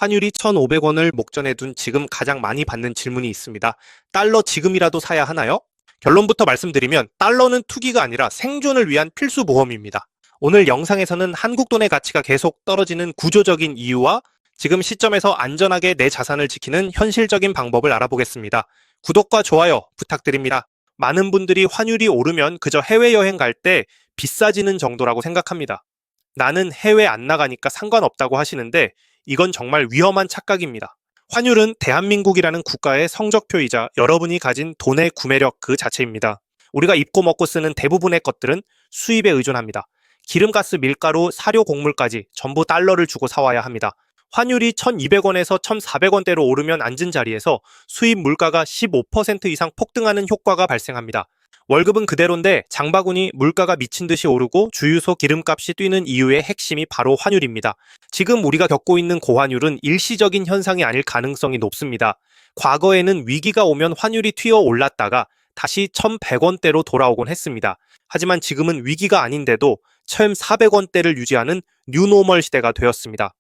환율이 1,500원을 목전에 둔 지금 가장 많이 받는 질문이 있습니다. 달러 지금이라도 사야 하나요? 결론부터 말씀드리면 달러는 투기가 아니라 생존을 위한 필수 보험입니다. 오늘 영상에서는 한국 돈의 가치가 계속 떨어지는 구조적인 이유와 지금 시점에서 안전하게 내 자산을 지키는 현실적인 방법을 알아보겠습니다. 구독과 좋아요 부탁드립니다. 많은 분들이 환율이 오르면 그저 해외여행 갈 때 비싸지는 정도라고 생각합니다. 나는 해외 안 나가니까 상관없다고 하시는데 이건 정말 위험한 착각입니다. 환율은 대한민국이라는 국가의 성적표이자 여러분이 가진 돈의 구매력 그 자체입니다. 우리가 입고 먹고 쓰는 대부분의 것들은 수입에 의존합니다. 기름가스, 밀가루, 사료, 곡물까지 전부 달러를 주고 사와야 합니다. 환율이 1,200원에서 1,400원대로 오르면 앉은 자리에서 수입 물가가 15% 이상 폭등하는 효과가 발생합니다. 월급은 그대로인데 장바구니 물가가 미친 듯이 오르고 주유소 기름값이 뛰는 이유의 핵심이 바로 환율입니다. 지금 우리가 겪고 있는 고환율은 일시적인 현상이 아닐 가능성이 높습니다. 과거에는 위기가 오면 환율이 튀어 올랐다가 다시 1,100원대로 돌아오곤 했습니다. 하지만 지금은 위기가 아닌데도 1,400원대를 유지하는 뉴노멀 시대가 되었습니다.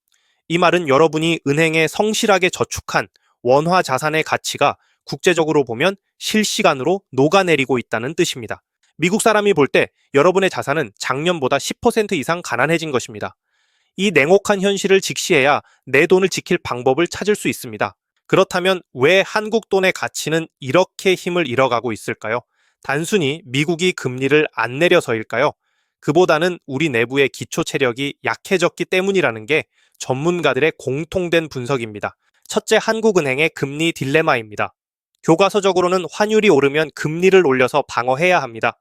이 말은 여러분이 은행에 성실하게 저축한 원화 자산의 가치가 국제적으로 보면 실시간으로 녹아내리고 있다는 뜻입니다. 미국 사람이 볼 때 여러분의 자산은 작년보다 10% 이상 가난해진 것입니다. 이 냉혹한 현실을 직시해야 내 돈을 지킬 방법을 찾을 수 있습니다. 그렇다면 왜 한국 돈의 가치는 이렇게 힘을 잃어가고 있을까요? 단순히 미국이 금리를 안 내려서일까요? 그보다는 우리 내부의 기초 체력이 약해졌기 때문이라는 게 전문가들의 공통된 분석입니다. 첫째, 한국은행의 금리 딜레마입니다. 교과서적으로는 환율이 오르면 금리를 올려서 방어해야 합니다.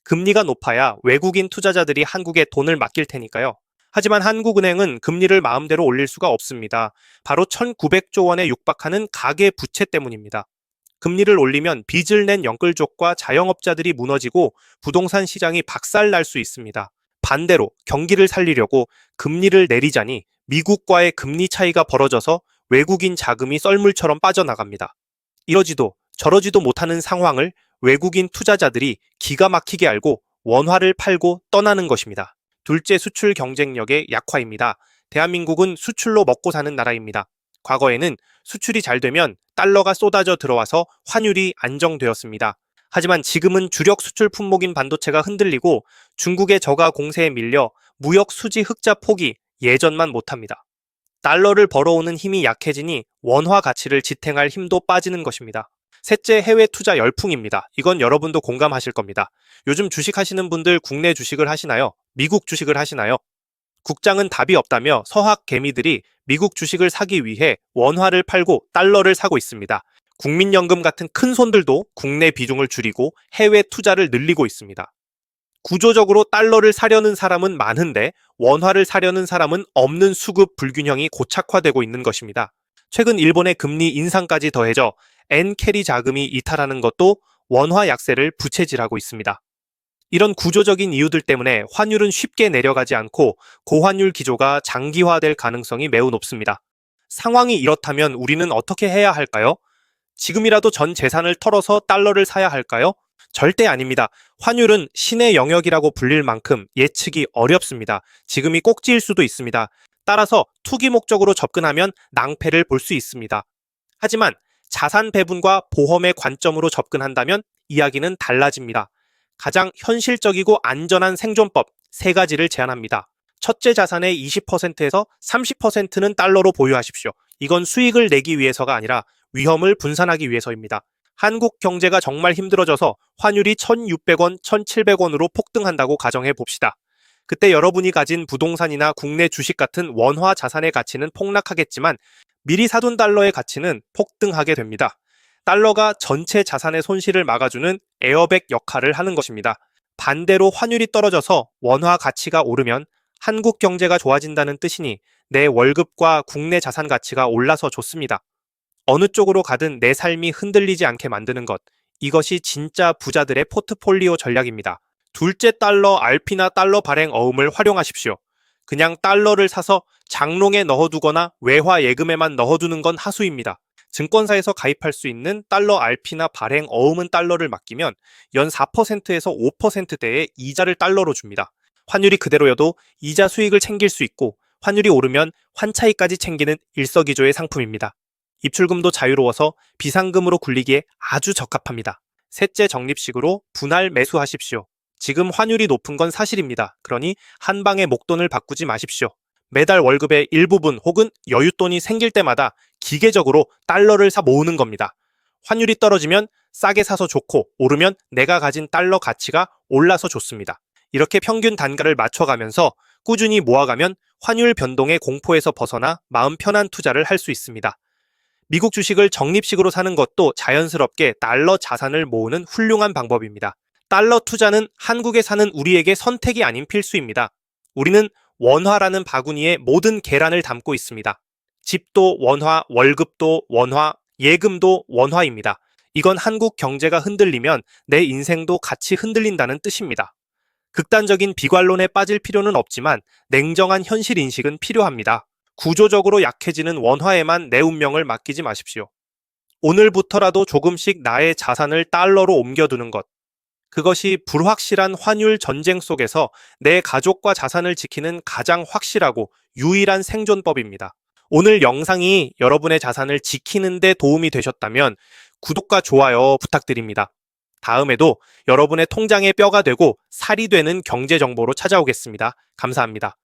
금리가 높아야 외국인 투자자들이 한국에 돈을 맡길 테니까요. 하지만 한국은행은 금리를 마음대로 올릴 수가 없습니다. 바로 1,900조 원에 육박하는 가계 부채 때문입니다. 금리를 올리면 빚을 낸 영끌족과 자영업자들이 무너지고 부동산 시장이 박살날 수 있습니다. 반대로 경기를 살리려고 금리를 내리자니 미국과의 금리 차이가 벌어져서 외국인 자금이 썰물처럼 빠져나갑니다. 이러지도 저러지도 못하는 상황을 외국인 투자자들이 기가 막히게 알고 원화를 팔고 떠나는 것입니다. 둘째, 수출 경쟁력의 약화입니다. 대한민국은 수출로 먹고 사는 나라입니다. 과거에는 수출이 잘 되면 달러가 쏟아져 들어와서 환율이 안정되었습니다. 하지만 지금은 주력 수출 품목인 반도체가 흔들리고 중국의 저가 공세에 밀려 무역 수지 흑자 폭이 예전만 못합니다. 달러를 벌어오는 힘이 약해지니 원화 가치를 지탱할 힘도 빠지는 것입니다. 셋째, 해외 투자 열풍입니다. 이건 여러분도 공감하실 겁니다. 요즘 주식하시는 분들 국내 주식을 하시나요? 미국 주식을 하시나요? 국장은 답이 없다며 서학 개미들이 미국 주식을 사기 위해 원화를 팔고 달러를 사고 있습니다. 국민연금 같은 큰 손들도 국내 비중을 줄이고 해외 투자를 늘리고 있습니다. 구조적으로 달러를 사려는 사람은 많은데 원화를 사려는 사람은 없는 수급 불균형이 고착화되고 있는 것입니다. 최근 일본의 금리 인상까지 더해져 엔캐리 자금이 이탈하는 것도 원화 약세를 부채질하고 있습니다. 이런 구조적인 이유들 때문에 환율은 쉽게 내려가지 않고 고환율 기조가 장기화될 가능성이 매우 높습니다. 상황이 이렇다면 우리는 어떻게 해야 할까요? 지금이라도 전 재산을 털어서 달러를 사야 할까요? 절대 아닙니다. 환율은 신의 영역이라고 불릴 만큼 예측이 어렵습니다. 지금이 꼭지일 수도 있습니다. 따라서 투기 목적으로 접근하면 낭패를 볼 수 있습니다. 하지만 자산 배분과 보험의 관점으로 접근한다면 이야기는 달라집니다. 가장 현실적이고 안전한 생존법 3가지를 제안합니다. 첫째, 자산의 20%에서 30%는 달러로 보유하십시오. 이건 수익을 내기 위해서가 아니라 위험을 분산하기 위해서입니다. 한국 경제가 정말 힘들어져서 환율이 1,600원, 1,700원으로 폭등한다고 가정해 봅시다. 그때 여러분이 가진 부동산이나 국내 주식 같은 원화 자산의 가치는 폭락하겠지만 미리 사둔 달러의 가치는 폭등하게 됩니다. 달러가 전체 자산의 손실을 막아주는 에어백 역할을 하는 것입니다. 반대로 환율이 떨어져서 원화 가치가 오르면 한국 경제가 좋아진다는 뜻이니 내 월급과 국내 자산 가치가 올라서 좋습니다. 어느 쪽으로 가든 내 삶이 흔들리지 않게 만드는 것, 이것이 진짜 부자들의 포트폴리오 전략입니다. 둘째, 달러 RP나 달러 발행 어음을 활용하십시오. 그냥 달러를 사서 장롱에 넣어두거나 외화 예금에만 넣어두는 건 하수입니다. 증권사에서 가입할 수 있는 달러 RP나 발행 어음은 달러를 맡기면 연 4%에서 5%대의 이자를 달러로 줍니다. 환율이 그대로여도 이자 수익을 챙길 수 있고 환율이 오르면 환차익까지 챙기는 일석이조의 상품입니다. 입출금도 자유로워서 비상금으로 굴리기에 아주 적합합니다. 셋째 적립식으로 분할 매수하십시오. 지금 환율이 높은 건 사실입니다. 그러니 한 방에 목돈을 바꾸지 마십시오. 매달 월급의 일부분 혹은 여윳돈이 생길 때마다 기계적으로 달러를 사 모으는 겁니다. 환율이 떨어지면 싸게 사서 좋고 오르면 내가 가진 달러 가치가 올라서 좋습니다. 이렇게 평균 단가를 맞춰가면서 꾸준히 모아가면 환율 변동의 공포에서 벗어나 마음 편한 투자를 할 수 있습니다. 미국 주식을 적립식으로 사는 것도 자연스럽게 달러 자산을 모으는 훌륭한 방법입니다. 달러 투자는 한국에 사는 우리에게 선택이 아닌 필수입니다. 우리는 원화라는 바구니에 모든 계란을 담고 있습니다. 집도 원화, 월급도 원화, 예금도 원화입니다. 이건 한국 경제가 흔들리면 내 인생도 같이 흔들린다는 뜻입니다. 극단적인 비관론에 빠질 필요는 없지만 냉정한 현실 인식은 필요합니다. 구조적으로 약해지는 원화에만 내 운명을 맡기지 마십시오. 오늘부터라도 조금씩 나의 자산을 달러로 옮겨두는 것. 그것이 불확실한 환율 전쟁 속에서 내 가족과 자산을 지키는 가장 확실하고 유일한 생존법입니다. 오늘 영상이 여러분의 자산을 지키는 데 도움이 되셨다면 구독과 좋아요 부탁드립니다. 다음에도 여러분의 통장에 뼈가 되고 살이 되는 경제 정보로 찾아오겠습니다. 감사합니다.